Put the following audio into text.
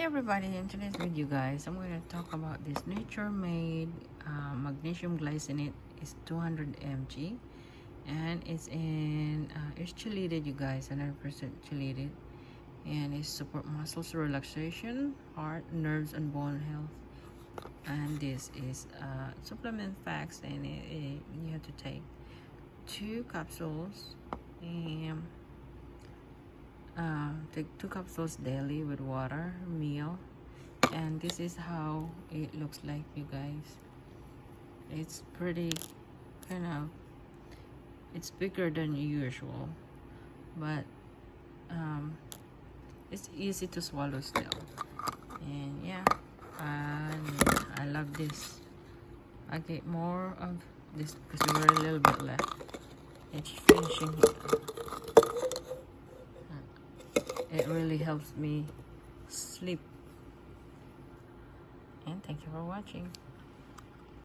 everybody, in today's video guys, I'm going to talk about this nature made magnesium glycinate. Is 200 mg and it's chelated, you guys, 100% chelated, and it support muscles relaxation, heart, nerves, and bone health. And this is supplement facts, and you have to take 2 capsules and take 2 capsules daily with water, meal. And this is how it looks like, you guys. It's pretty it's bigger than usual, but it's easy to swallow still. And yeah, I love this. I get more of this because we were a little bit left. It's finishing here. It really helps me sleep. And thank you for watching.